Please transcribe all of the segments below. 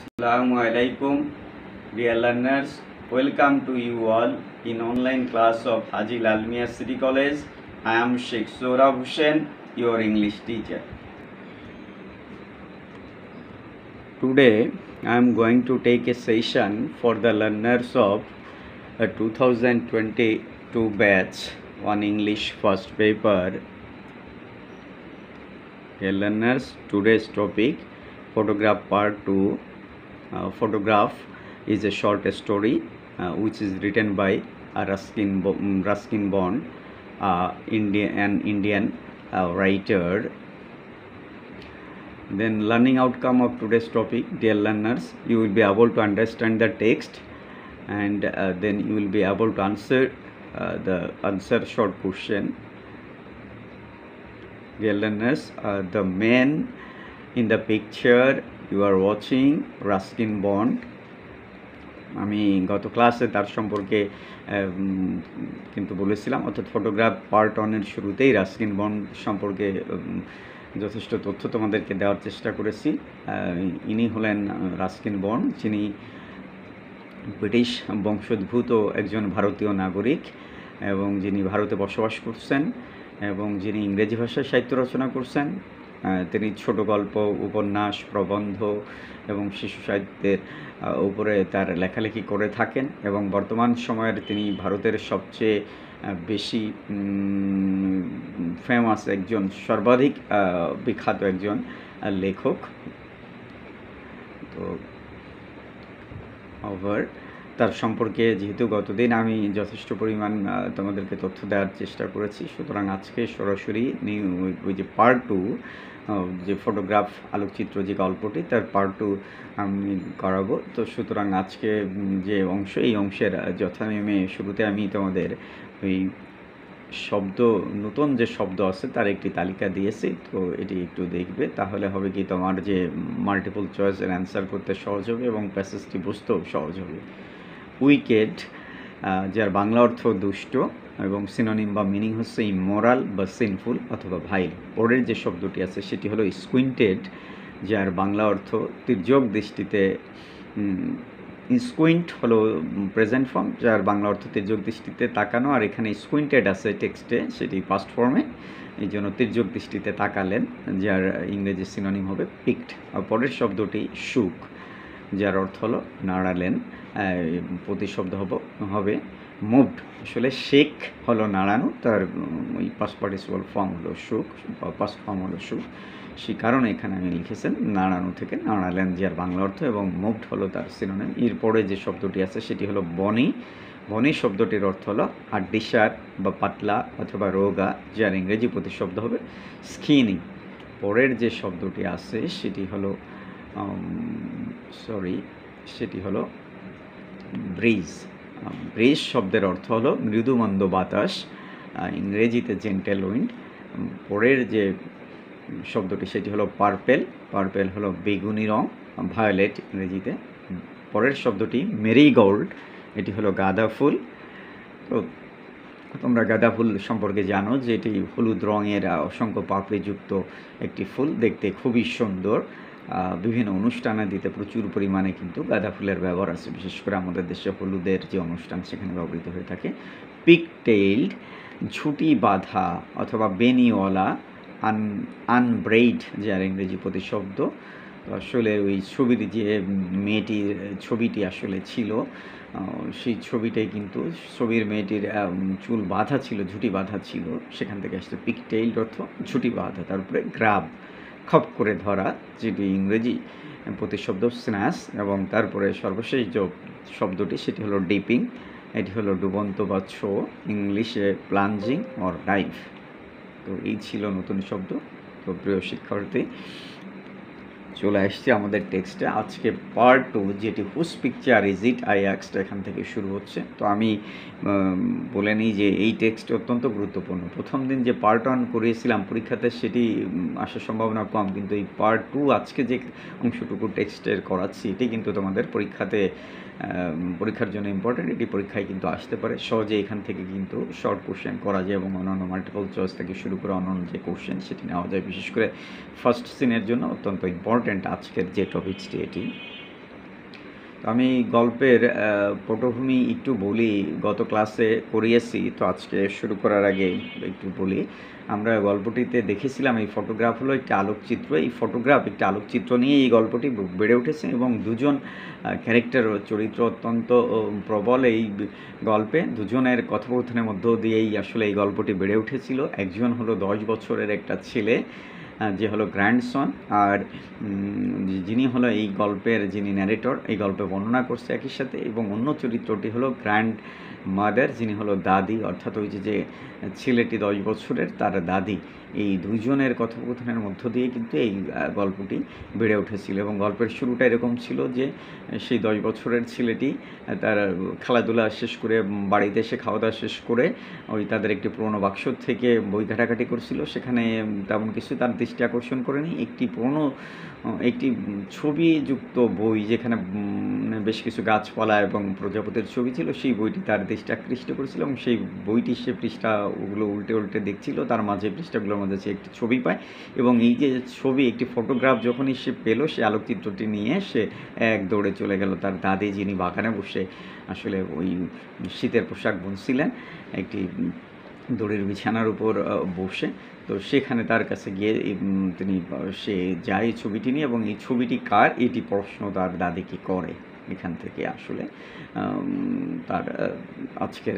Assalamualaikum, dear learners. Welcome to you all in online class of Haji Lalmiya City College. I am Sheikh Sohrab Hussain, your English teacher. Today I am going to take a session for the learners of a 2022 batch on English first paper. Dear learners, today's topic photograph part 2. Photograph is a short story which is written by Ruskin Bond, an Indian writer. Then learning outcome of today's topic, dear learners, you will be able to understand the text, and then you will be able to answer the short question. Dear learners, the man in the picture you are watching Ruskin bond. আমি গত ক্লাসে তার সম্পর্কে কিন্তু বলেছিলাম, অর্থাৎ photograph part 1-এর শুরুতেই Ruskin bond সম্পর্কে যথেষ্ট তথ্য তোমাদেরকে দেওয়ার চেষ্টা করেছি। ইনি হলেন রাস্কিন বন্ড, যিনি ব্রিটিশ বংশোদ্ভূত একজন ভারতীয় নাগরিক এবং যিনি ভারতে বসবাস করছেন এবং যিনি ইংরেজি ভাষায় সাহিত্য রচনা করছেন। তিনি ছোট গল্প, উপন্যাস, প্রবন্ধ এবং শিশু সাহিত্যের উপরে তার লেখালেখি করে থাকেন এবং বর্তমান সময়ের তিনি ভারতের সবচেয়ে বেশি ফেমাস একজন, সর্বাধিক বিখ্যাত একজন লেখক। তো তার সম্পর্কে যেহেতু গতদিন আমি যথেষ্ট পরিমাণ তোমাদেরকে তথ্য দেওয়ার চেষ্টা করেছি, সুতরাং আজকে সরাসরি ওই যে পার্ট 2, যে ফটোগ্রাফ আলোকচিত্র যে গল্পটি, তার পার্ট 2 আমি করাবো। তো সুতরাং আজকে যে অংশ, এই অংশের যথানিয়মে শুরুতে আমি তোমাদের ওই শব্দ, নতুন যে শব্দ আছে তার একটি তালিকা দিয়েছি। তো এটি একটু দেখবে, তাহলে হবে কি তোমার যে মাল্টিপল চয়েসের অ্যান্সার করতে সহজ হবে এবং প্যাসেজটি বুঝতেও সহজ হবে। উইকেড, যার বাংলা অর্থ দুষ্ট এবং সিনোনিম বা মিনিং হচ্ছে ইমোরাল বা সিনফুল অথবা ভাইল। পরের যে শব্দটি আছে সেটি হলো স্কুইন্টেড, যার বাংলা অর্থ তির্যক দৃষ্টিতে। স্কুইন্ট হলো প্রেজেন্ট ফর্ম, যার বাংলা অর্থ তির্যক দৃষ্টিতে তাকানো, আর এখানে স্কুইন্টেড আছে টেক্সটে, সেটি পাস্ট ফর্মে, এই জন্য তির্যক দৃষ্টিতে তাকালেন, যার ইংরেজি সিনোনিম হবে পিকড। আর পরের শব্দটি সুখ, যার অর্থ হলো নাড়ালেন, প্রতিশব্দ হবে মুভড। আসলে শেক হলো নাড়ানো, তার ওই পাস্ট পার্টিসিপল ফর্ম হলো সুখ, পাস্ট ফর্ম হলো সুখ, সেই কারণে এখানে আমি লিখেছেন নাড়ানো থেকে নাড়ালেন, যার বাংলা অর্থ, এবং মুভড হলো তার সিনোনিম। এরপরে যে শব্দটি আছে সেটি হলো বনি। বনি শব্দটির অর্থ হলো হাড্ডিসার বা পাতলা অথবা রোগা, যার ইংরেজি প্রতিশব্দ হবে স্কিনি। পরের যে শব্দটি আছে সেটি হলো ব্রিজ। ব্রিজ শব্দের অর্থ হলো মৃদুমন্দ বাতাস, ইংরেজিতে জেন্টেল উইন্ড। পরের যে শব্দটি সেটি হলো পার্পেল। পার্পেল হলো বেগুনি রং, ভায়োলেট ইংরেজিতে। পরের শব্দটি মেরিগোল্ড, এটি হলো গাঁদা ফুল। তো তোমরা গাঁদা ফুল সম্পর্কে জানো যে এটি হলুদ রঙের অসংখ্য পাপড়িযুক্ত একটি ফুল, দেখতে খুবই সুন্দর। বিভিন্ন অনুষ্ঠানাদিতে প্রচুর পরিমাণে কিন্তু গাঁদা ফুলের ব্যবহার আছে, বিশেষ করে আমাদের দেশে হলুদের যে অনুষ্ঠান সেখানে ব্যবহৃত হয়ে থাকে। পিকটেইলড, ঝুঁটি বাঁধা অথবা বেনিওয়ালা, আনব্রেইড, যার ইংরেজি প্রতিশব্দ। আসলে ওই ছবির যে মেয়েটির ছবিটি আসলে ছিল, সেই ছবিটাই কিন্তু ছবির মেয়েটির চুল বাঁধা ছিল, ঝুঁটি বাঁধা ছিল, সেখান থেকে আসছে পিকটেইলড অর্থ ঝুঁটি বাঁধা। তারপরে গ্রাব, খপ করে ধরা, যেটি ইংরেজি প্রতিশব্দ স্ন্যাচ, এবং তারপরে সর্বশেষ যে শব্দটি সেটি হলো ডিপিং, এটি হলো ডুবন্ত বা ছো, ইংলিশে প্লাঞ্জিং অর ডাইভ। তো এই ছিল নতুন শব্দ। তো প্রিয় শিক্ষার্থী, চলে আসছে আমাদের টেক্সটে আজকে পার্ট 2, যেটি whose picture is it I asked, এখান থেকে শুরু হচ্ছে। তো আমি বলে নিই যে এই টেক্সট অত্যন্ত গুরুত্বপূর্ণ। প্রথম দিন যে পার্ট 1 করিয়েছিলাম পরীক্ষাতে সেটি আসার সম্ভাবনা কম, কিন্তু এই পার্ট 2 আজকে যে অংশটুকু টেক্সটের করাচ্ছি এটি কিন্তু তোমাদের পরীক্ষার জন্য ইম্পর্টেন্ট। এটি পরীক্ষায় কিন্তু আসতে পারে সহজে। এখান থেকে কিন্তু শর্ট কোশ্চেন করা যায় এবং অন্যান্য মাল্টিপল চয়েস থেকে শুরু করে অন্যান্য যে কোশ্চেন সেটি নেওয়া যায়। বিশেষ করে ফার্স্ট সিনের জন্য অত্যন্ত ইম্পর্টেন্ট আজকের যে টপিকসটি এটি। তো আমি গল্পের পটভূমি একটু বলি, গত ক্লাসে করিয়েছি, তো আজকে শুরু করার আগে একটু বলি। আমরা গল্পটিতে দেখেছিলাম এই ফটোগ্রাফ হলো একটি আলোকচিত্র। এই ফটোগ্রাফ একটি আলোকচিত্র নিয়ে এই গল্পটি বেড়ে উঠেছে এবং দুজন ক্যারেক্টার চরিত্র অত্যন্ত প্রবল এই গল্পে। দুজনের কথোপকথনের মধ্য দিয়েই আসলে এই গল্পটি বেড়ে উঠেছিল। একজন হলো 10 বছরের একটা ছেলে, যে হলো গ্র্যান্ডসন, আর যিনি হলো এই গল্পের যিনি ন্যারেটর, এই গল্পে বর্ণনা করছে একই সাথে, এবং অন্য চরিত্রটি হলো গ্র্যান্ড মাদার, যিনি হলো দাদি, অর্থাৎ ওই যে ছেলেটি 10 বছরের তার দাদি। এই দুইজনের কথোপকথনের মধ্য দিয়ে কিন্তু এই গল্পটি বেড়ে উঠেছিল। এবং গল্পের শুরুটা এরকম ছিল যে সেই 10 বছরের ছেলেটি তার খেলাধুলা শেষ করে বাড়িতে এসে খাওয়া দাওয়া শেষ করে ওই তাদের একটি পুরনো বাক্স থেকে বই ঘাটাঘাটি করছিল। সেখানে তেমন কিছু তার দৃষ্টি আকর্ষণ করেনি। একটি ছবিযুক্ত বই, যেখানে বেশ কিছু গাছপালা এবং প্রজাপতির ছবি ছিল, সেই বইটি তার দৃষ্টি আকৃষ্ট করেছিল এবং সেই বইটি সে পৃষ্ঠা ওগুলো উল্টে উল্টে দেখছিল। তার মাঝে পৃষ্ঠাগুলোর মধ্যে সে একটি ছবি পায় এবং এই যে ছবি, একটি ফটোগ্রাফ যখনই সে পেল, সে আলোকচিত্রটি নিয়ে সে এক দৌড়ে চলে গেল তার দাদি, যিনি বাগানে বসে আসলে ওই শীতের পোশাক বুনছিলেন, একটি দড়ির বিছানার উপর বসে। তো সেখানে তার কাছে গিয়ে সে যায় ছবিটি নিয়ে, এবং এই ছবিটি কার, এটি প্রশ্ন তার দাদিকে করে। এখান থেকে আসলে তার আজকের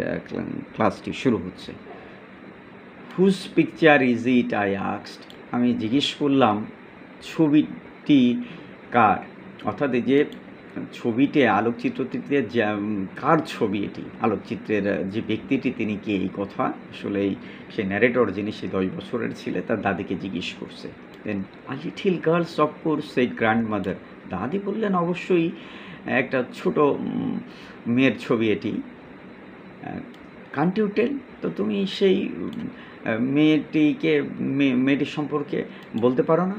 ক্লাসটি শুরু হচ্ছে। Whose picture is it, I asked. আমি জিজ্ঞেস করলাম ছবিটি কার, অর্থাৎ এই যে ছবিতে আলোকচিত্রটিতে কার ছবি, এটি আলোকচিত্রের যে ব্যক্তিটি তিনি কে, এই কথা আসলে সেই ন্যারেটর, যিনি সেই 10 বছরের ছেলে, তার দাদিকে জিজ্ঞেস করছে। দেন আ লিটিল গার্লস অফকোর্স সেই গ্র্যান্ডমাদার। দাদি বললেন অবশ্যই একটা ছোট মেয়ের ছবি এটি। কান্ট ইউ টেল, তো তুমি সেই মেয়েটির সম্পর্কে বলতে পারো না?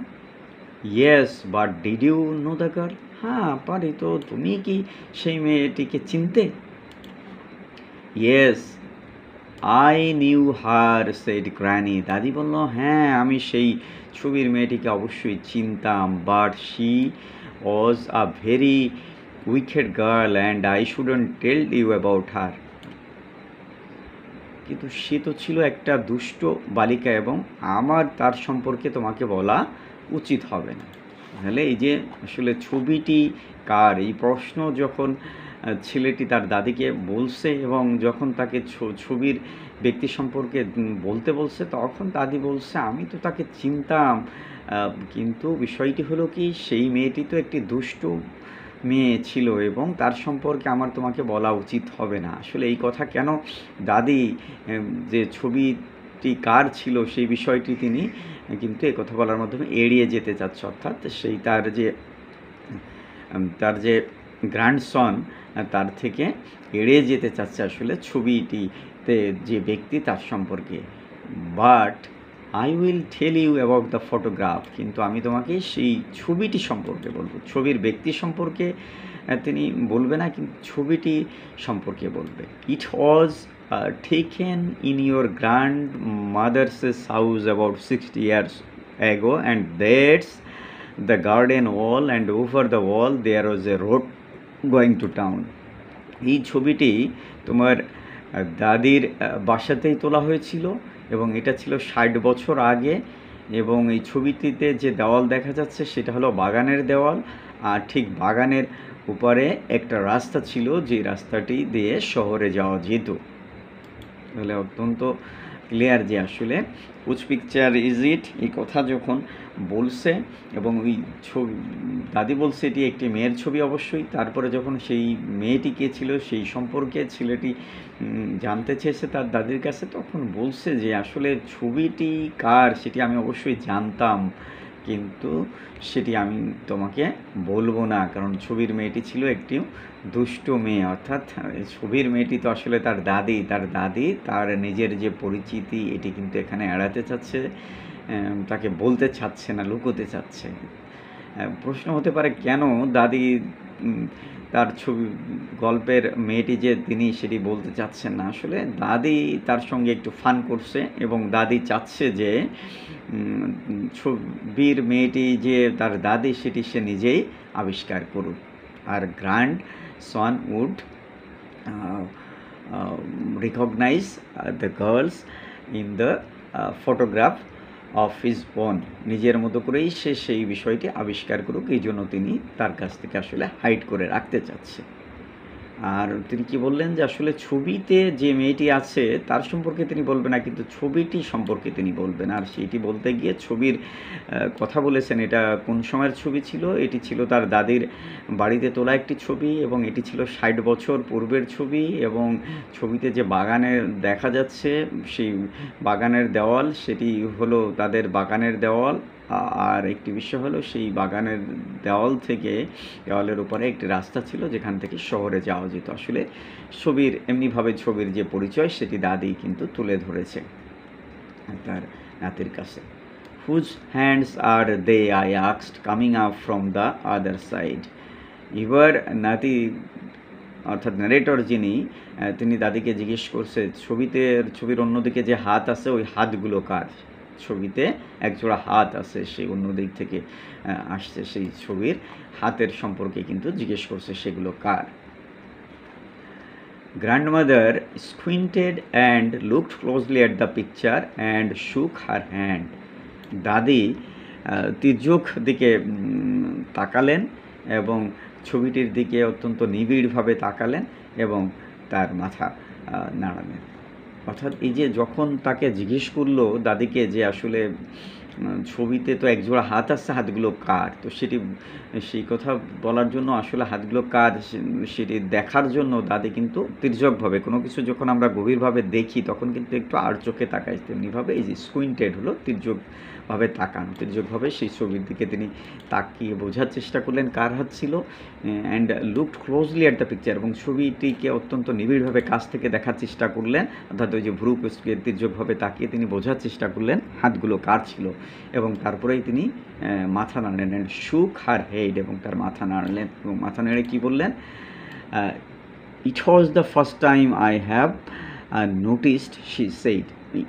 Yes, but did you know the girl? হ্যাঁ পারি, তো তুমি কি সেই মেয়েটিকে চিনতে? Yes I knew her, said granny. দাদি বলল হ্যাঁ, আমি সেই ছবির মেয়েটিকে অবশ্যই চিনতাম, but she was a very wicked girl and I shouldn't tell you about her. কিন্তু সে তো ছিল একটা দুষ্ট বালিকা এবং আমার তার সম্পর্কে তোমাকে বলা উচিত হবে না। তাহলে এই যে আসলে ছবিটি কার, এই প্রশ্ন যখন ছেলেটি তার দাদিকে বলছে এবং যখন তাকে ছবির ব্যক্তি সম্পর্কে বলতে বলছে, তখন দাদি বলছে আমি তো তাকে চিনতাম, কিন্তু বিষয়টি হলো কি, সেই মেয়েটি তো একটি দুষ্ট মেয়ে ছিল এবং তার সম্পর্কে আমার তোমাকে বলা উচিত হবে না। আসলে এই কথা কেন দাদি যে ছবিটি কার ছিল সেই বিষয়টি তিনি কিন্তু এই কথা বলার মাধ্যমে এড়িয়ে যেতে চাচ্ছে, অর্থাৎ সেই তার যে গ্র্যান্ডসন, তার থেকে এড়িয়ে যেতে চাচ্ছে আসলে ছবিটিতে যে ব্যক্তি তার সম্পর্কে। But I will tell you about the photograph, কিন্তু আমি তোমাকে সেই ছবিটি সম্পর্কে বলবো। ছবির ব্যক্তি সম্পর্কে তিনি বলবে না, কিন্তু ছবিটি সম্পর্কে বলবে। It was taken in your grand mother's house about 60 years ago and that's the garden wall and over the wall there was a road going to town. এই ছবিটি তোমার দাদির বাসাতেই তোলা হয়েছিল এবং এটা ছিল 60 বছর আগে, এবং এই ছবিটিতে যে দেওয়াল দেখা যাচ্ছে সেটা হলো বাগানের দেওয়াল, আর ঠিক বাগানের উপরে একটা রাস্তা ছিল, যে রাস্তাটি দিয়ে শহরে যাওয়া যেত। তাহলে অত্যন্ত ক্লিয়ার যে আসলে হুজ পিকচার ইজ ইট, এই কথা যখন বলছে এবং ওই ছবি দাদি বলছে এটি একটি মেয়ের ছবি অবশ্যই, তারপরে যখন সেই মেয়েটি কে ছিল সেই সম্পর্কে ছেলেটি জানতে চেয়েছে তার দাদির কাছে, তখন বলছে যে আসলে ছবিটি কার সেটি আমি অবশ্যই জানতাম, কিন্তু সেটি আমি তোমাকে বলবো না, কারণ ছবির মেয়েটি ছিল একটি দুষ্ট মেয়ে। অর্থাৎ ছবির মেয়েটি তো আসলে তার দাদি তার নিজের যে পরিচিতি এটি কিন্তু এখানে এড়াতে চাচ্ছে, তাকে বলতে চাচ্ছে না, লুকোতে চাচ্ছে। প্রশ্ন হতে পারে কেন দাদি তার গল্পের মেয়েটি যে তিনি সেটি বলতে চাচ্ছেন না। আসলে দাদি তার সঙ্গে একটু ফান করছে এবং দাদি চাচ্ছে যে ছবির মেয়েটি যে তার দাদি সেটি সে নিজেই আবিষ্কার করুক। আর grand son would recognize the girls in the photograph of his own. নিজের মতো করেই সে সেই বিষয়টি আবিষ্কার করুক, এই জন্য তিনি তার কাছ থেকে আসলে হাইড করে রাখতে চাচ্ছে। আর তিনি কি বললেন যে আসলে ছবিতে যে মেয়েটি আছে তার সম্পর্কে তিনি বলবেন না, কিন্তু ছবিটি সম্পর্কে তিনি বলবেন। আর সেইটি বলতে গিয়ে ছবির কথা বলেছেন। এটা কোন সময়ের ছবি ছিল? এটি ছিল তার দাদির বাড়িতে তোলা একটি ছবি, এবং এটি ছিল 60 বছর পূর্বের ছবি। এবং ছবিতে যে বাগানে দেখা যাচ্ছে, সেই বাগানের দেওয়াল, সেটি হলো তাদের বাগানের দেওয়াল। আর একটি বিষয় হলো সেই বাগানের দেওয়ালের উপরে একটি রাস্তা ছিল যেখান থেকে শহরে যাওয়া যেত। আসলে এমনিভাবে ছবির যে পরিচয় সেটি দাদি কিন্তু তুলে ধরেছে তার নাতির কাছে। Whose hands are they, I asked, coming up from the other side. এবার নাতি অর্থাৎ ন্যারেটর যিনি, তিনি দাদিকে জিজ্ঞেস করছে ছবির অন্যদিকে যে হাত আছে ওই হাতগুলো কার? ছবিতে একজোড়া হাত আছে, সেই অন্য দিক থেকে আসছে, সেই ছবির হাতের সম্পর্কে কিন্তু জিজ্ঞেস করছে সেগুলো কার। Grandmother squinted and looked closely at the picture and shook her hand. দাদি তির্যক দিকে তাকালেন এবং ছবিটির দিকে অত্যন্ত নিবিড়ভাবে তাকালেন এবং তার মাথা নাড়ালেন। অর্থাৎ এই যে যখন তাকে জিজ্ঞেস করলো দাদিকে যে আসলে ছবিতে তো একজোড়া হাত আছে, হাতগুলো কার? তো সেই কথা বলার জন্য আসলে হাতগুলো কার সেটি দেখার জন্য দাদি কিন্তু তির্যকভাবে কোনো কিছু যখন আমরা গভীরভাবে দেখি তখন কিন্তু একটু আর চোখে তাকাই, তেমনিভাবে এই যে স্কুইন্টেড হলো তির্যকভাবে তাকানো, তির্যকভাবে সেই ছবির দিকে তিনি তাকিয়ে বোঝার চেষ্টা করলেন কার হাত ছিল। And looked closely at the picture, এবং ছবিটিকে অত্যন্ত নিবিড়ভাবে কাছ থেকে দেখার চেষ্টা করলেন, অর্থাৎ ওই যে ভ্রু কুঁচকে তির্যকভাবে তাকিয়ে তিনি বোঝার চেষ্টা করলেন হাতগুলো কার ছিল। এবং তারপরেই তিনি মাথা নাড়লেন, শুক হার হেড, এবং তার মাথা নাড়লেন। এবং মাথা নেড়ে কী বললেন? It was the first time I have noticed, she said.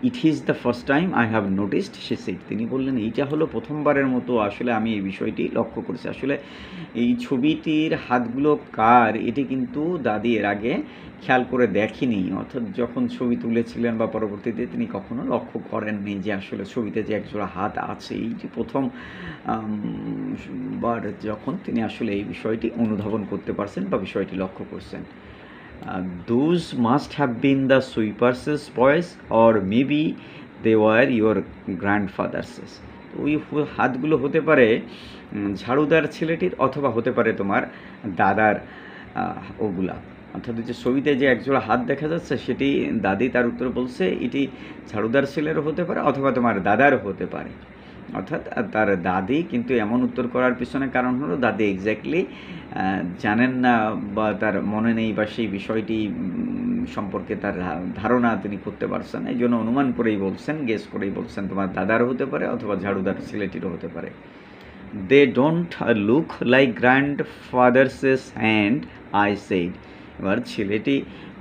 It is the first time I have noticed, she said. তিনি বললেন এইটা হলো প্রথমবারের মতো আসলে আমি এই বিষয়টি লক্ষ্য করেছি। আসলে এই ছবিটির হাতগুলো কার এটি কিন্তু দাদি এর আগে খেয়াল করে দেখেনি, অর্থাৎ যখন ছবি তুলেছিলেন বা পরবর্তীতে তিনি কখনো লক্ষ্য করেননি যে আসলে ছবিতে যে একজোড়া হাত আছে। এইটি প্রথম বার যখন তিনি আসলে এই বিষয়টি অনুধাবন করতে পারছেন বা বিষয়টি লক্ষ্য করছেন। Those must have been the sweepers' boys, or maybe they were your grandfather's. ওই হাতগুলো হতে পারে ঝাড়ুদার ছেলেটির, অথবা হতে পারে তোমার দাদার ওগুলা। অর্থাৎ যে ছবিতে যে একজোড়া হাত দেখা যাচ্ছে সেটি দাদি তার উত্তরে বলছে এটি ঝাড়ুদার ছেলেরও হতে পারে অথবা তোমার দাদারও হতে পারে। অর্থাৎ তার দাদি কিন্তু এমন উত্তর করার পিছনে কারণ হলো দাদি এক্স্যাক্টলি জানেন না বা তার মনে নেই বা সেই বিষয়টি সম্পর্কে তার ধারণা তিনি করতে পারছেন, এই জন্য অনুমান করেই বলছেন, গেস করেই বলছেন তোমার দাদারও হতে পারে অথবা ঝাড়ুদার ছেলেটিরও হতে পারে। They don't look like grandfather's hand, I said. এবার ছেলেটি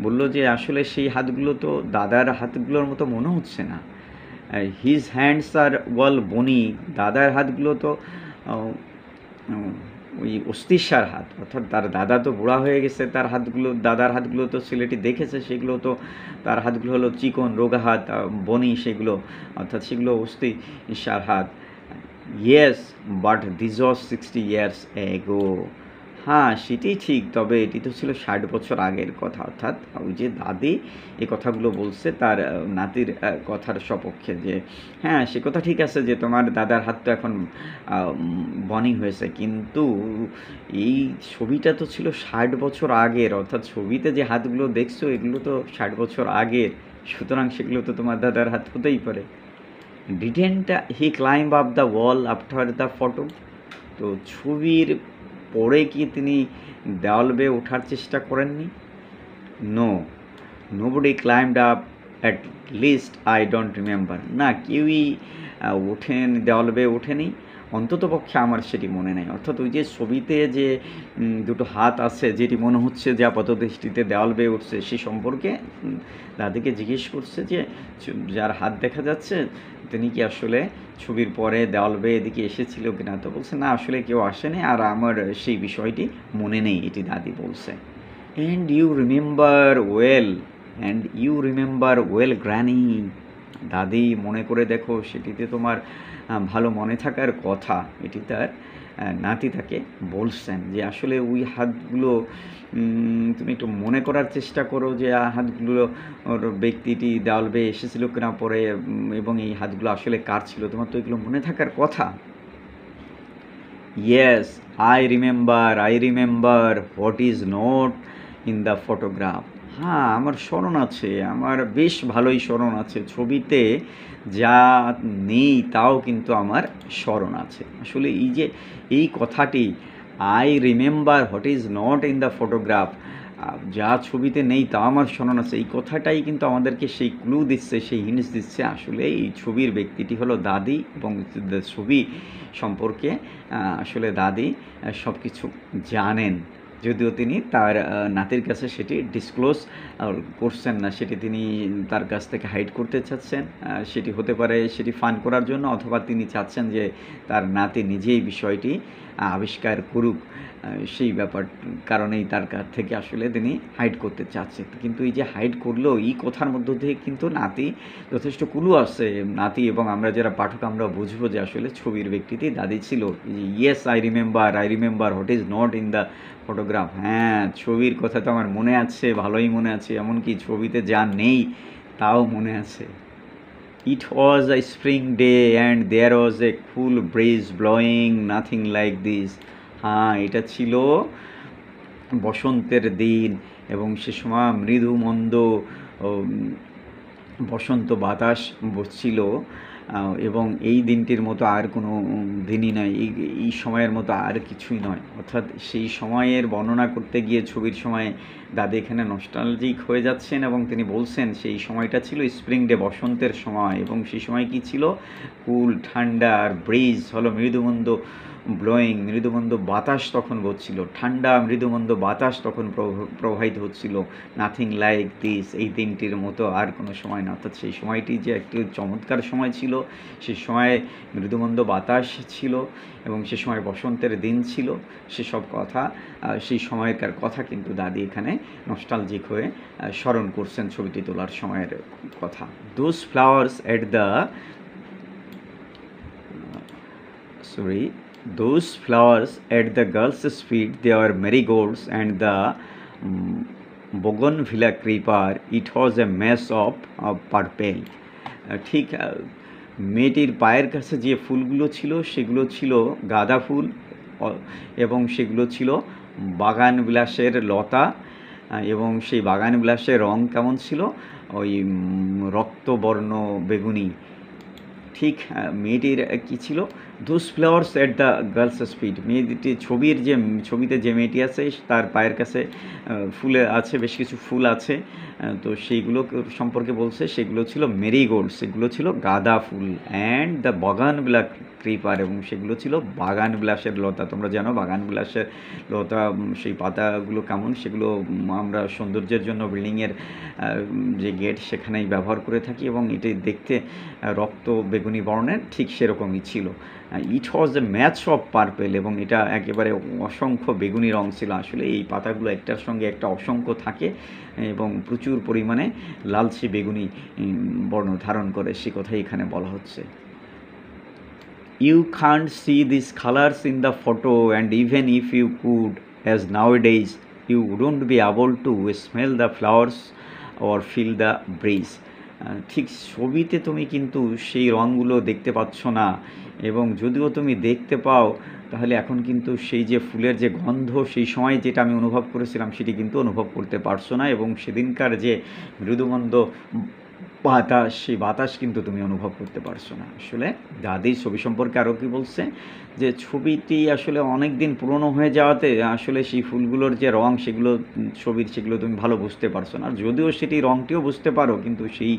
বলল যে আসলে সেই হাতগুলো তো দাদার হাতগুলোর মতো মনে হচ্ছে না। হিজ হ্যান্ডস আর ওয়াল বনি, দাদার হাতগুলো তো ওই অস্থিসার হাত, অর্থাৎ তার দাদা তো বুড়া হয়ে গেছে, দাদার হাতগুলো তো ছেলেটি দেখেছে, সেগুলো তো তার হাতগুলো হলো চিকন রোগা হাত, বনি সেগুলো, অর্থাৎ সেগুলো অস্থিসার হাত। Yes, but this was 60 years ago. হ্যাঁ সেটি ঠিক, তবে এটি তো ছিল 60 বছর আগের কথা। অর্থাৎ ওই যে দাদি এই কথাগুলো বলছে তার নাতির কথার সপক্ষে, যে হ্যাঁ সে কথা ঠিক আছে যে তোমার দাদার হাত তো এখন বনি হয়েছে, কিন্তু এই ছবিটা তো ছিল 60 বছর আগের, অর্থাৎ ছবিতে যে হাতগুলো দেখছো এগুলো তো 60 বছর আগের, সুতরাং সেগুলো তো তোমার দাদার হাত হতেই পারে। Didn't he climb up the wall after the photo? তো ছবির পরে কি তিনি দেওয়াল বেয়ে ওঠার চেষ্টা করেননি? No, nobody climbed up, at least I don't remember. না, কেউই দেওয়াল বেয়ে ওঠেনি, অন্ততপক্ষে আমার সেটি মনে নেই। অর্থাৎ ওই যে ছবিতে যে দুটো হাত আছে, যেটি মনে হচ্ছে যে আপাতদৃষ্টিতে দেওয়াল বেয়ে উঠছে, সে সম্পর্কে দাদিকে জিজ্ঞেস করছে যে যার হাত দেখা যাচ্ছে তিনি কি আসলে ছবির পরে দেওয়াল বেয়ে এদিকে এসেছিল কিনা। তো বলছে না, আসলে কেউ আসেনি, আর আমার সেই বিষয়টি মনে নেই, এটি দাদি বলছে। And you remember well granny, দাদি মনে করে দেখো, সেটিতে তোমার ভালো মনে থাকার কথা। এটি তার নাতি তাকে বলছেন যে আসলে ওই হাতগুলো তুমি একটু মনে করার চেষ্টা করো যে হাতগুলো ওর ব্যক্তিটি দেওয়াল বেয়ে এসেছিল কিনা পরে, এবং এই হাতগুলো আসলে কার ছিল, তোমার তো এগুলো মনে থাকার কথা। Yes, I remember what is not in the photograph. হ্যাঁ, আমার স্মরণ আছে, আমার বেশ ভালোই স্মরণ আছে। ছবিতে যা নেই তাও কিন্তু আমার স্মরণ আছে। আসলে এই যে এই কথাটি, I remember what is not in the photograph, যা ছবিতে নেই তা আমার স্মরণ আছে, এই কথাটাই কিন্তু আমাদেরকে সেই ক্লু দিচ্ছে, সেই হিন্টস দিচ্ছে আসলে এই ছবির ব্যক্তিটি হলো দাদি, এবং ছবি সম্পর্কে আসলে দাদি সব কিছু জানেন, যদিও তিনি তার নাতির কাছে সেটি ডিসক্লোজ করছেন না, সেটি তিনি তার কাছ থেকে হাইড করতে চাচ্ছেন। সেটি হতে পারে সেটি ফান করার জন্য, অথবা তিনি চাচ্ছেন যে তার নাতি নিজেই বিষয়টি আবিষ্কার করুক, সেই ব্যাপার কারণেই তার কাছ থেকে আসলে তিনি হাইড করতে চাচ্ছেন। কিন্তু এই যে হাইড করলেও এই কথার মধ্য থেকে কিন্তু নাতি যথেষ্ট কুলু আছে, নাতি এবং আমরা যারা পাঠক আমরা বুঝবো যে আসলে ছবির ব্যক্তিটি দাদি ছিল। Yes, I remember what is not in the photograph. হ্যাঁ, ছবির কথা তো আমার মনে আছে, ভালোই মনে আছে, এমনকি ছবিতে যা নেই তাও মনে আছে। It was a spring day and there was a cool breeze blowing, nothing like this. হ্যাঁ, এটা ছিল বসন্তের দিন, এবং সে সময় মৃদু মন্দ বসন্ত বাতাস বসছিল, এবং এই দিনটির মতো আর কোনো দিনই নয়, এই সময়ের মতো আর কিছুই নয়। অর্থাৎ সেই সময়ের বর্ণনা করতে গিয়ে ছবির সময় দাদি এখানে নস্টালজিক হয়ে যাচ্ছেন, এবং তিনি বলছেন সেই সময়টা ছিল স্প্রিং ডে, বসন্তের সময়, এবং সেই সময় কি ছিল, কুল, ঠান্ডা, আর ব্রিজ হলো মৃদুমন্দ ব্লোয়িং, মৃদুমন্দ বাতাস তখন বলছিল, ঠান্ডা মৃদুমন্দ বাতাস তখন প্রবাহিত হচ্ছিল। নাথিং লাইক দিস, এই দিনটির মতো আর কোনো সময় না। অর্থাৎ সেই সময়টি যে একটি চমৎকার সময় ছিল, সেই সময়ে মৃদুমন্দ বাতাস ছিল, এবং সে সময় বসন্তের দিন ছিল, সেসব কথা, সেই সময়কার কথা কিন্তু দাদি এখানে নস্টালজিক হয়ে স্মরণ করছেন ছবিটি তোলার সময়ের কথা। Those flowers at the Those flowers at the girls' feet, they were marigolds, and the bougainvillea creeper, it was a mess of purple. ঠিক মেয়েটির পায়ের কাছে যে ফুলগুলো ছিল সেগুলো ছিল গাঁদা ফুল, এবং সেগুলো ছিল বাগান বিলাসের লতা, এবং সেই বাগান বিলাসের রং কেমন ছিল, ওই রক্তবর্ণ বেগুনি। ঠিক মেয়েটির কী ছিল, those flowers at the girl's feet, মেয়েটি ছবিতে যে মেয়েটি আছে তার পায়ের কাছে ফুলে আছে, বেশ কিছু ফুল আছে, তো সেইগুলো সম্পর্কে বলছে, সেগুলো ছিল মেরিগোল্ড, সেগুলো ছিল গাঁদা ফুল, অ্যান্ড দ্য বাগানবিলাস ক্রিপার, এবং সেগুলো ছিল বাগান বিলাসের লতা। তোমরা জানো বাগান বিলাসের লতা, সেই পাতাগুলো কেমন, সেগুলো আমরা সৌন্দর্যের জন্য বিল্ডিংয়ের যে গেট সেখানেই ব্যবহার করে থাকি, এবং এটি দেখতে রক্ত বেগুনি বর্ণের, ঠিক সেরকমই ছিল। ইট ওয়াজ এ ম্যাচ অফ পার্পেল, এবং এটা একেবারে অসংখ্য বেগুনি রং ছিল। আসলে এই পাতাগুলো একটার সঙ্গে একটা অসংখ্য থাকে, এবং প্রচুর পরিমাণে লালচে বেগুনি বর্ণ ধারণ করে, সে কথাই এখানে বলা হচ্ছে। You can't see these colors in the photo, and even if you could, as nowadays, you wouldn't be able to smell the flowers or feel the breeze. ঠিক ছবিতে তুমি কিন্তু সেই রঙগুলো দেখতে পাচ্ছ না, এবং যদিও তুমি দেখতে পাও তাহলে এখন কিন্তু সেই যে ফুলের যে গন্ধ সেই সময় যেটা আমি অনুভব করেছিলাম সেটি কিন্তু অনুভব করতে পারছো না, এবং সেদিনকার যে মৃদুমন্দ বাতাস, সেই বাতাস কিন্তু তুমি অনুভব করতে পারছো না। আসলে দাদির ছবি সম্পর্কে আরও কি বলছে, যে ছবিটি আসলে অনেক দিন পুরনো হয়ে যাওয়াতে আসলে সেই ফুলগুলোর যে রং সেগুলো ছবির সেগুলো তুমি ভালো বুঝতে পারছো না। আর যদিও সেটি রংটিও বুঝতে পারো, কিন্তু সেই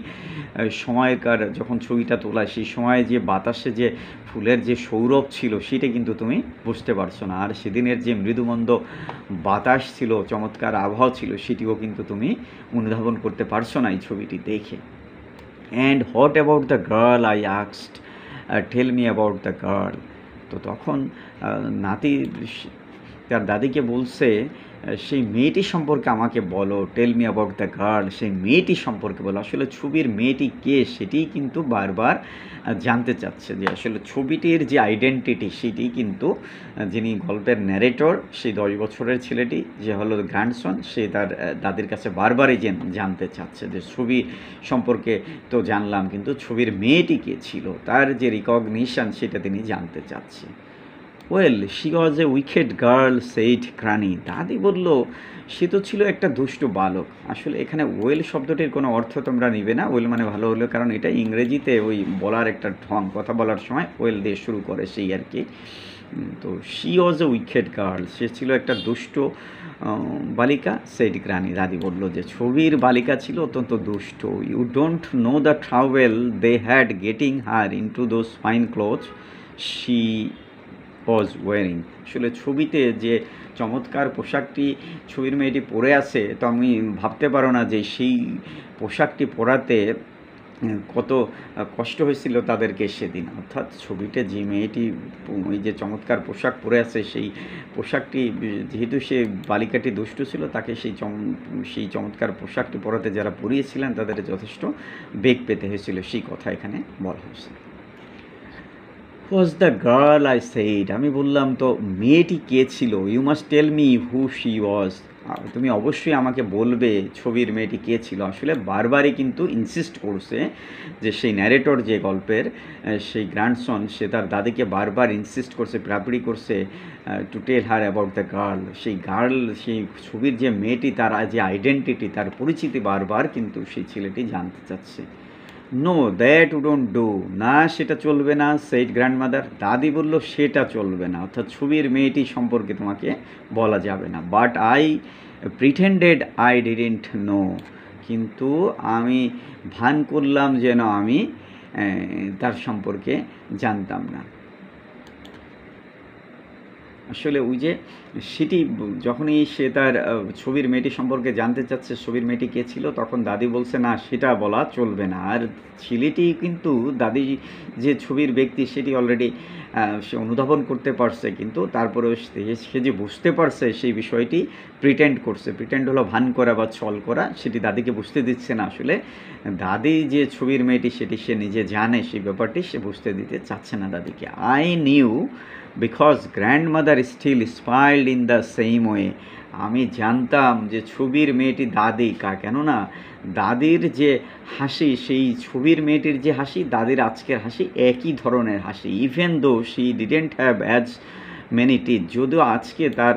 সময়কার যখন ছবিটা তোলা সেই সময়ে যে বাতাসে যে ফুলের যে সৌরভ ছিল সেটা কিন্তু তুমি বুঝতে পারছো না। আর সেদিনের যে মৃদুমন্দ বাতাস ছিল, চমৎকার আবহাওয়া ছিল, সেটিও কিন্তু তুমি অনুধাবন করতে পারছো না এই ছবিটি দেখে। And what about the girl I asked, tell me about the girl. তো তখন নাতি তার দাদিকে বলছে, সেই মেয়েটি সম্পর্কে আমাকে বলো, tell me about the girl, সেই মেয়েটি সম্পর্কে বলো। আসলে ছবির মেয়েটি কে সেটিই কিন্তু বারবার জানতে চাচ্ছে, যে আসলে ছবিটির যে আইডেন্টিটি সেটি কিন্তু যিনি গল্পের ন্যারেটর, সেই 10 বছরের ছেলেটি যে হলো গ্র্যান্ডসন, সে তার দাদির কাছে বারবারই জানতে চাচ্ছে যে ছবি সম্পর্কে তো জানলাম, কিন্তু ছবির মেয়েটি কে ছিল, তার যে রিকগনিশন সেটা তিনি জানতে চাচ্ছে। Well she was a wicked girl said granny. দাদি বলল, সে তো ছিল একটা দুষ্ট বালক। আসলে এখানে ওয়েল শব্দটির কোনো অর্থ তোমরা নিবে না, ওয়েল মানে ভালো হলো, কারণ এটা ইংরেজিতে ওই বলার একটা ঢং, কথা বলার সময় ওয়েল দিয়ে শুরু করে সেই আর কি। তো she was a wicked girl, সে ছিল একটা দুষ্ট বালিকা। সেইড গ্রানি, দাদি বলল যে ছবির বালিকা ছিল অত্যন্ত দুষ্ট। You don't know the trouble they had getting her into those fine clothes she was wearing. আসলে ছবিতে যে চমৎকার পোশাকটি ছবির মেয়েটি পরে আছে, তো আমি ভাবতে পারো না যে সেই পোশাকটি পরাতে কত কষ্ট হয়েছিল তাদেরকে সেদিন। অর্থাৎ ছবিতে যে মেয়েটি ওই যে চমৎকার পোশাক পরে আছে, সেই পোশাকটি যেহেতু সে বালিকাটি দুষ্টু ছিল, তাকে সেই চমৎকার পোশাকটি পরাতে যারা পরিয়েছিলেন তাদের যথেষ্ট বেগ পেতে হয়েছিল, সেই কথা এখানে বলা হয়েছে। Was the girl I said, আমি বললাম তো মেয়েটি কে ছিল। You must tell me who she was, তুমি অবশ্যই আমাকে বলবে ছবির মেয়েটি কে ছিল। আসলে বারবারই কিন্তু ইনসিস্ট করছে যে সেই ন্যারেটর যে গল্পের, সেই গ্র্যান্ডসন, সে তার দাদিকে বারবার ইনসিস্ট করছে, প্রাপড়ি করছে to tell her about the girl, সেই গার্ল, সেই ছবির যে মেয়েটি, তার যে আইডেন্টিটি, তার পরিচিতি বারবার কিন্তু সেই ছেলেটি জানতে চাচ্ছে। নো দ্যাট উডন্ট ডু, না সেটা চলবে না। সেইড গ্র্যান্ডমাদার, দাদি বলল সেটা চলবে না, অর্থাৎ ছবির মেয়েটি সম্পর্কে তোমাকে বলা যাবে না। But I pretended I didn't know, কিন্তু আমি ভান করলাম যেন আমি তার সম্পর্কে জানতাম না। আসলে ওই যে সেটি যখনই সে তার ছবির মেয়েটি সম্পর্কে জানতে চাচ্ছে, ছবির মেয়েটি কে ছিল, তখন দাদি বলছে না সেটা বলা চলবে না। আর ছেলেটি কিন্তু দাদি যে ছবির ব্যক্তি সেটি অলরেডি সে অনুধাবন করতে পারছে, কিন্তু তারপরেও সে যে বুঝতে পারছে সেই বিষয়টি প্রিটেন্ড করছে। প্রিটেন্ড হলো ভান করা বা ছল করা, সেটি দাদিকে বুঝতে দিচ্ছে না। আসলে দাদি যে ছবির মেয়েটি সেটি সে নিজে জানে, সেই ব্যাপারটি সে বুঝতে দিতে চাচ্ছে না দাদিকে। I knew because grandmother still smiled in the same way, আমি জানতাম যে ছবির মেয়েটি দাদি, কেননা দাদির যে হাসি, সেই ছবির মেয়েটির যে হাসি, দাদির আজকের হাসি একই ধরনের হাসি। Even though she didn't have as many teeth, যদিও আজকে তার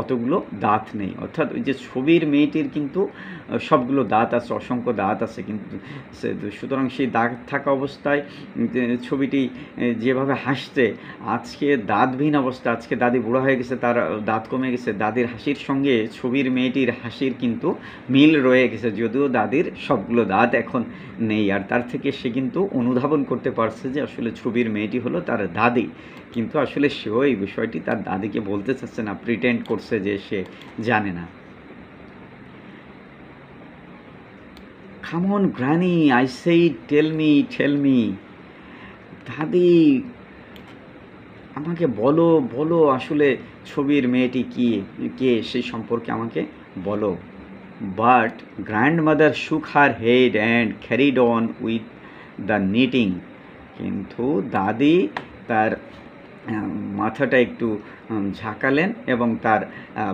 অতগুলো দাঁত নেই। অর্থাৎ ওই যে ছবির মেয়েটির কিন্তু সবগুলো দাঁত আছে, অসংখ্য দাঁত আছে, কিন্তু সুতরাং সেই দাঁত থাকা অবস্থায় ছবিটি যেভাবে হাসছে, আজকে দাঁতবিহীন অবস্থা, আজকে দাদি বুড়া হয়ে গেছে, তার দাঁত কমে গেছে, দাদির হাসির সঙ্গে ছবির মেয়েটির হাসির কিন্তু মিল রয়ে গেছে, যদিও দাদির সবগুলো দাঁত এখন নেই। আর তার থেকে সে কিন্তু অনুধাবন করতে পারছে যে আসলে ছবির মেয়েটি হলো তার দাদি, কিন্তু আসলে সেও এই বিষয়টি তার দাদিকে বলতে চাচ্ছে না, প্রিটেন্ড করছে যে সে জানে না। Come on granny, I said tell me, দাদি আমাকে বলো বলো, আসলে ছবির মেয়েটি কে সেই সম্পর্কে আমাকে বলো। বাট গ্র্যান্ডমাদার শুক her head and carried on with the knitting, কিন্তু দাদি তার মাথাটা একটু ঝাঁকালেন এবং তার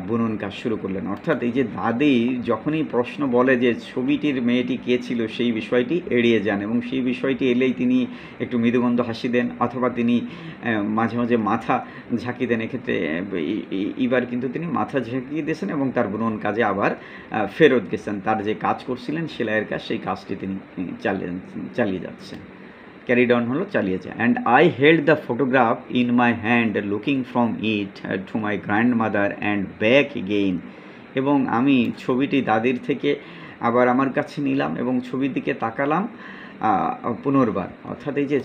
বুনন কাজ শুরু করলেন। অর্থাৎ এই যে দাদি যখনই প্রশ্ন বলে যে ছবিটির মেয়েটি কে ছিল, সেই বিষয়টি এড়িয়ে যান এবং সেই বিষয়টি এলেই তিনি একটু মৃদুমন্দ হাসি দেন অথবা তিনি মাঝে মাঝে মাথা ঝাঁকিয়ে দেন। এক্ষেত্রে এবার কিন্তু তিনি মাথা ঝাঁকিয়ে দিয়েছেন এবং তার বুনন কাজে আবার ফেরত গেছেন। তার যে কাজ করছিলেন সেলাইয়ের কাজ, সেই কাজটি তিনি চালিয়ে যাচ্ছেন। ক্যারিড অন হলো চালিয়েছে। And I held the photograph in my hand looking from it to my grandmother and back again. এবং আমি ছবিটি দাদির থেকে আবার আমার কাছে নিলাম এবং ছবির দিকে তাকালাম পুনর্বার। অর্থাৎ এই যে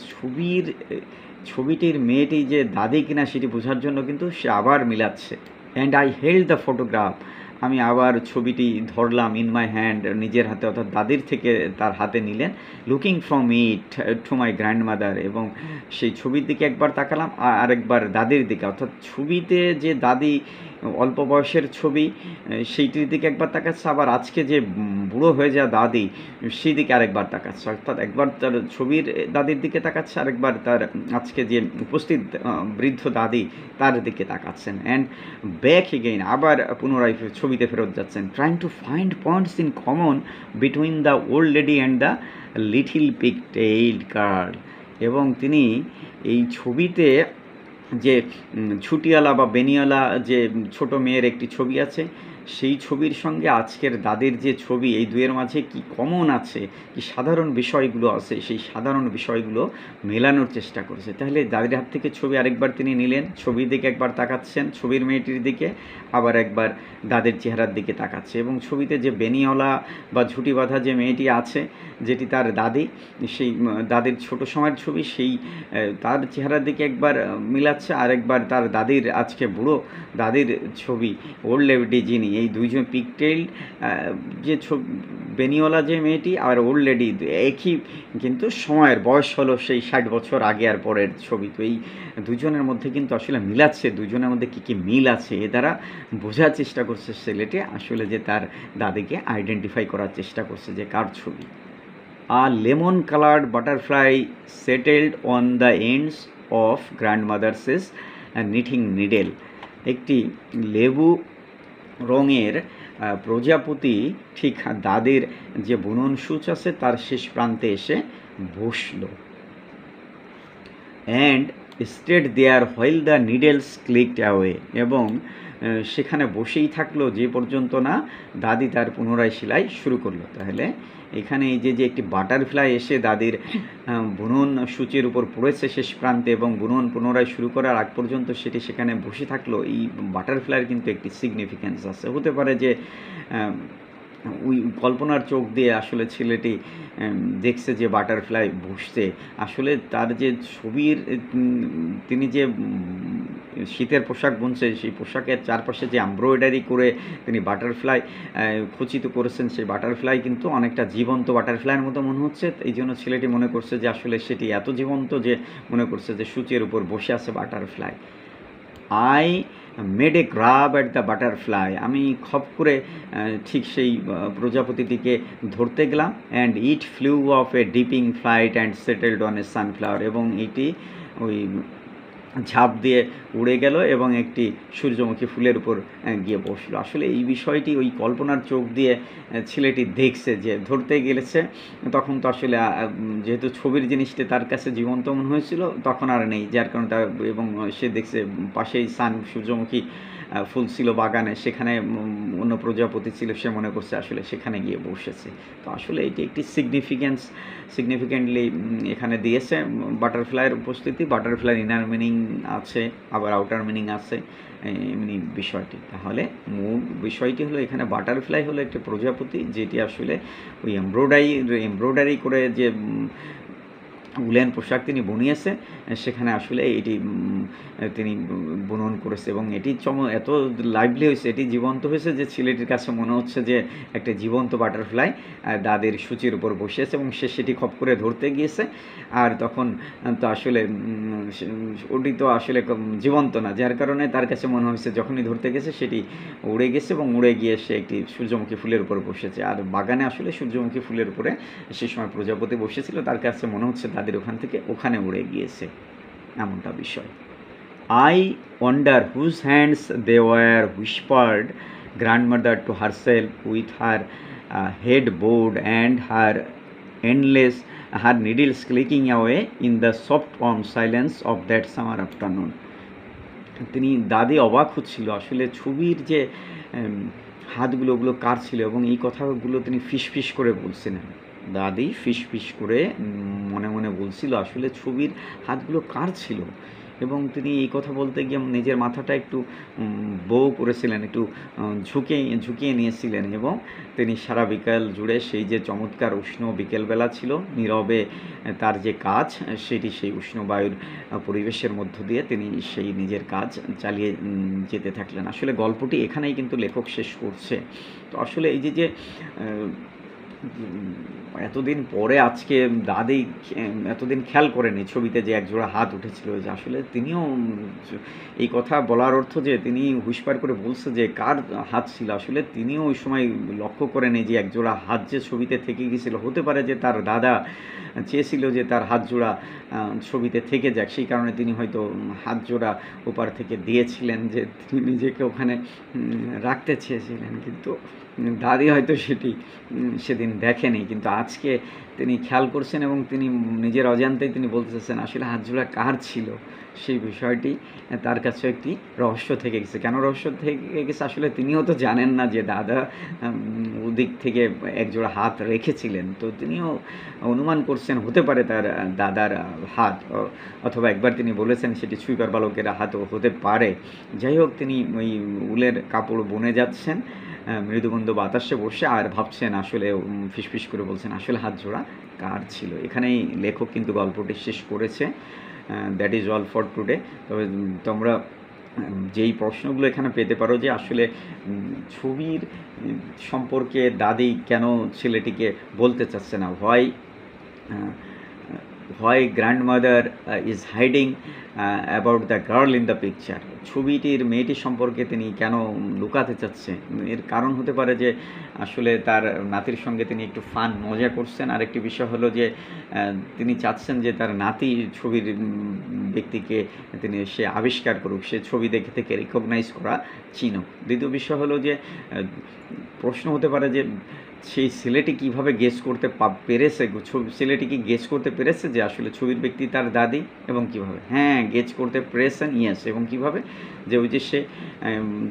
ছবিটির মেয়েটি যে দাদি কিনা সেটি বোঝার জন্য কিন্তু সে আবার মিলাচ্ছে। And I held the photograph, আমি আবার ছবিটি ধরলাম ইন মাই হ্যান্ড, নিজের হাতে, অর্থাৎ দাদির থেকে তার হাতে নিলেন। Looking from it to my grandmother, এবং সেই ছবির দিকে একবার তাকালাম আরেকবার দাদির দিকে। অর্থাৎ ছবিতে যে দাদি অল্প বয়সের ছবি সেইটির দিকে একবার তাকাচ্ছে, আবার আজকে যে বুড়ো হয়ে যাওয়া দাদি সেই দিকে আরেকবার তাকাচ্ছে। অর্থাৎ একবার তার ছবির দাদির দিকে তাকাচ্ছে, আরেকবার তার আজকে যে উপস্থিত বৃদ্ধ দাদি তার দিকে তাকাচ্ছেন। অ্যান্ড ব্যাক এগেইন, আবার পুনরায় ছবিতে ফেরত যাচ্ছেন। Trying to find points in common between the old lady and the little pigtailed girl. এবং তিনি এই ছবিতে যে ছুটিওয়ালা বা বেনিওয়ালা যে ছোট মেয়ের একটি ছবি আছে, সেই ছবির সঙ্গে আজকের দাদির যে ছবি, এই দুয়ের মাঝে কি কমন আছে, কি সাধারণ বিষয়গুলো আছে, সেই সাধারণ বিষয়গুলো মেলানোর চেষ্টা করেছে। তাহলে দাদির হাত থেকে ছবি আরেকবার তিনি নিলেন, ছবির দিকে একবার তাকাচ্ছেন, ছবির মেয়েটির দিকে, আবার একবার দাদির চেহারার দিকে তাকাচ্ছে। এবং ছবিতে যে বেনিওয়ালা বা ঝুঁটি বাঁধা যে মেয়েটি আছে, যেটি তার দাদি, সেই দাদির ছোট সময়ের ছবি, সেই তার চেহারার দিকে একবার মিলাচ্ছে, আরেকবার তার দাদির আজকে বুড়ো দাদির ছবি, ওল্ড লেডি যিনি, এই দুইজন পিগটেইলড যে বেনিওয়ালা যে মেয়েটি আর ওল্ড লেডি একই, কিন্তু সময়ের বয়স হলো সেই 60 বছর আগে আর পরের ছবি। তো এই দুজনের মধ্যে কিন্তু আসলে মিলাচ্ছে, দুজনের মধ্যে কী কী মিল আছে এ দ্বারা বোঝার চেষ্টা করছে ছেলেটি আসলে যে তার দাদিকে আইডেন্টিফাই করার চেষ্টা করছে যে কার ছবি। A lemon colored butterfly settled on the ends of grandmother's knitting needle. একটি লেবু রঙের প্রজাপতি ঠিক দাদির যে বুনন সূচ আছে তার শেষ প্রান্তে এসে বসল। And stayed there while the needles clicked away, এবং সেখানে বসেই থাকলো যে পর্যন্ত না দাদি তার পুনরায় সেলাই শুরু করলো। তাহলে এখানে এই যে একটি বাটারফ্লাই এসে দাদির বুনন সূচির উপর পড়েছে শেষ প্রান্তে এবং বুনন পুনরায় শুরু করার আগ পর্যন্ত সেটি সেখানে বসে থাকলো, এই বাটারফ্লাইয়ের কিন্তু একটি সিগনিফিক্যান্স আছে। হতে পারে যে ওই কল্পনার চোখ দিয়ে আসলে ছেলেটি দেখছে যে বাটারফ্লাই বসছে, আসলে তার যে ছবির তিনি যে শীতের পোশাক বুনছে সেই পোশাকের চারপাশে যে এমব্রয়ডারি করে তিনি বাটারফ্লাই খচিত করেছেন, সেই বাটারফ্লাই কিন্তু অনেকটা জীবন্ত বাটারফ্লাইয়ের মতো মনে হচ্ছে। এই জন্য ছেলেটি মনে করছে যে আসলে সেটি এত জীবন্ত যে মনে করছে যে সূচের উপর বসে আছে butterfly. I made a grab at the butterfly, আমি খপ করে ঠিক সেই প্রজাপতিটিকে ধরতে গেলাম। And it flew off a dipping flight and settled on a sunflower, এবং এটি ওই ঝাঁপ দিয়ে উড়ে গেল এবং একটি সূর্যমুখী ফুলের উপর গিয়ে বসলো। আসলে এই বিষয়টি ওই কল্পনার চোখ দিয়ে ছেলেটি দেখছে যে ধরতে গেলেছে, তখন তো আসলে যেহেতু ছবির জিনিসটি তার কাছে জীবন্ত মনে হয়েছিল তখন আর নেই, যার কারণে তার, এবং সে দেখছে পাশেই সূর্যমুখী ফুল ছিল বাগানে, সেখানে অন্য প্রজাপতি ছিল, সে মনে করছে আসলে সেখানে গিয়ে বসেছে। তো আসলে এটি একটি সিগনিফিক্যান্টলি এখানে দিয়েছে বাটারফ্লাইয়ের উপস্থিতি। বাটারফ্লাইয়ের ইনার মিনিং আছে, আবার আউটার মিনিং আছে এমনি বিষয়টি। তাহলে মূল বিষয়টি হলো এখানে বাটারফ্লাই হলো একটি প্রজাপতি যেটি আসলে ওই এমব্রয়ডারি করে যে উলেন পোশাক তিনি বুনিয়েছে, সেখানে আসলে এটি তিনি বুনন করেছে এবং এটি এত লাইভলি হয়েছে, এটি জীবন্ত হয়েছে যে ছেলেটির কাছে মনে হচ্ছে যে একটা জীবন্ত বাটারফ্লাই দাদির সূচির উপর বসেছে এবং সে সেটি খপ করে ধরতে গিয়েছে। আর তখন তো আসলে ওটি তো আসলে জীবন্ত না, যার কারণে তার কাছে মনে হয়েছে যখনই ধরতে গেছে সেটি উড়ে গেছে এবং উড়ে গিয়ে সে একটি সূর্যমুখী ফুলের উপর বসেছে। আর বাগানে আসলে সূর্যমুখী ফুলের উপরে সে সময় প্রজাপতি বসেছিল, তার কাছে মনে হচ্ছে দাদির ওখান থেকে ওখানে উড়ে গিয়েছে, এমনটা বিষয়। I wonder whose hands they were, whispered grandmother to herself with her head bowed and her needles clicking away in the soft warm silence of that summer afternoon. তিনি দাদি অবাক হচ্ছিল আসলে ছবির যে হাতগুলো ওগুলো কার ছিল, এবং এই কথাগুলো তিনি ফিসফিস করে বলছিলেন। দাদি ফিসফিস করে মনে মনে বলছিল আসলে ছবির হাতগুলো কার ছিল, এবং তিনি এই কথা বলতে গিয়ে নিজের মাথাটা একটু বউ করেছিলেন, একটু ঝুঁকিয়ে নিয়েছিলেন, এবং তিনি সারা বিকেল জুড়ে সেই যে চমৎকার উষ্ণ বিকেলবেলা ছিল, নীরবে তার যে কাজ সেটি সেই উষ্ণ বায়ুর পরিবেশের মধ্য দিয়ে তিনি সেই নিজের কাজ চালিয়ে যেতে থাকলেন। আসলে গল্পটি এখানেই কিন্তু লেখক শেষ করছে। তো আসলে এই যে এতদিন পরে আজকে দাদি এতদিন খেয়াল করেনি ছবিতে যে একজোড়া হাত উঠেছিল, যে আসলে তিনিও এই কথা বলার অর্থ যে তিনি হুঁশপার করে বলছে যে কার হাত ছিল, আসলে তিনিও ওই সময় লক্ষ্য করেনি যে একজোড়া হাত যে ছবিতে থেকে গেছিলো। হতে পারে যে তার দাদা চেয়েছিল যে তার হাত জোড়া ছবিতে থেকে যাক, সেই কারণে তিনি হয়তো হাত জোড়া ওপার থেকে দিয়েছিলেন, যে তিনি নিজেকে ওখানে রাখতে চেয়েছিলেন, কিন্তু দাদি হয়তো সেটি সেদিন দেখেনি। কিন্তু আজকে তিনি খেয়াল করছেন এবং তিনি নিজের অজান্তেই তিনি বলতে চাচ্ছেন আসলে হাত জোড়া কার ছিল। সেই বিষয়টি তার কাছে একটি রহস্য থেকে গেছে। কেন রহস্য থেকে গেছে আসলে তিনিও তো জানেন না যে দাদা ওদিক থেকে একজোড়া হাত রেখেছিলেন। তো তিনিও অনুমান করছেন হতে পারে তার দাদার হাত, অথবা একবার তিনি বলেছেন সেটি সুইপার বালকের হাতও হতে পারে। যাই হোক, তিনি ওই উলের কাপড় বুনে যাচ্ছেন মৃদুমন্দ বাতাসে বসে, আর ভাবছেন আসলে ফিসফিস করে বলছেন আসলে হাত জোড়া কার ছিল। এখানেই লেখক কিন্তু গল্পটি শেষ করেছে। That is all for today. তবে তোমরা যেই প্রশ্নগুলো এখানে পেতে পারো যে আসলে ছবির সম্পর্কে দাদি কেন ছেলেটিকে বলতে চাচ্ছে না, why grandmother is hiding about the girl in the picture. ছবিটির মেয়েটি সম্পর্কে তিনি কেন লুকাতে চাচ্ছে, এর কারণ হতে পারে যে আসলে তার নাতির সঙ্গে তিনি একটু মজা করছেন। আরেকটি বিষয় হলো যে তিনি চাচ্ছেন যে তার নাতি ছবির ব্যক্তিকে সে আবিষ্কার করুক, সে ছবি দেখে থেকে রিকগনাইজ করা চিনুক। দ্বিতীয় বিষয় হলো যে প্রশ্ন হতে পারে যে সেই ছেলেটি কীভাবে গেস করতে পেরেছে, ছেলেটি কি গেস করতে পেরেছে যে আসলে ছবির ব্যক্তি তার দাদি, এবং কিভাবে? হ্যাঁ, গেস করতে পেরেছেন, ইয়েস। এবং কিভাবে? যে ওই যে সে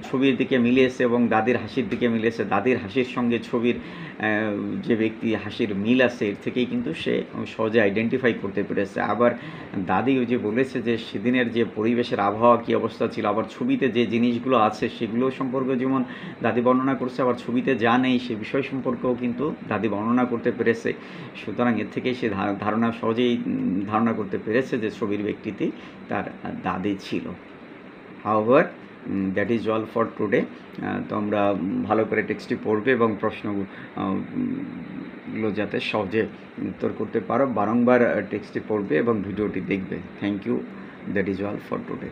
ছবির দিকে মিলিয়েছে এবং দাদির হাসির দিকে মিলিয়েছে, দাদির হাসির সঙ্গে ছবির যে ব্যক্তি হাসির মিল আছে, এর থেকেই কিন্তু সে সহজে আইডেন্টিফাই করতে পেরেছে। আবার দাদি ওই যে বলেছে যে সেদিনের যে পরিবেশের আবহাওয়া কী অবস্থা ছিল, আবার ছবিতে যে জিনিসগুলো আছে সেগুলো সম্পর্কে যেমন দাদি বর্ণনা করছে, আবার ছবিতে যা নেই সে বিষয় সম্পর্কেও কিন্তু দাদি বর্ণনা করতে পেরেছে। সুতরাং এর থেকেই সে সহজেই ধারণা করতে পেরেছে যে ছবির ব্যক্তিটি তার দাদি ছিল। However, that is all for today. তোমরা ভালো করে টেক্সটটি পড়বে এবং প্রশ্নগুলো যাতে সহজে উত্তর করতে পারো, বারংবার টেক্সটটি পড়বে এবং ভিডিওটি দেখবে। Thank you. That is all for today.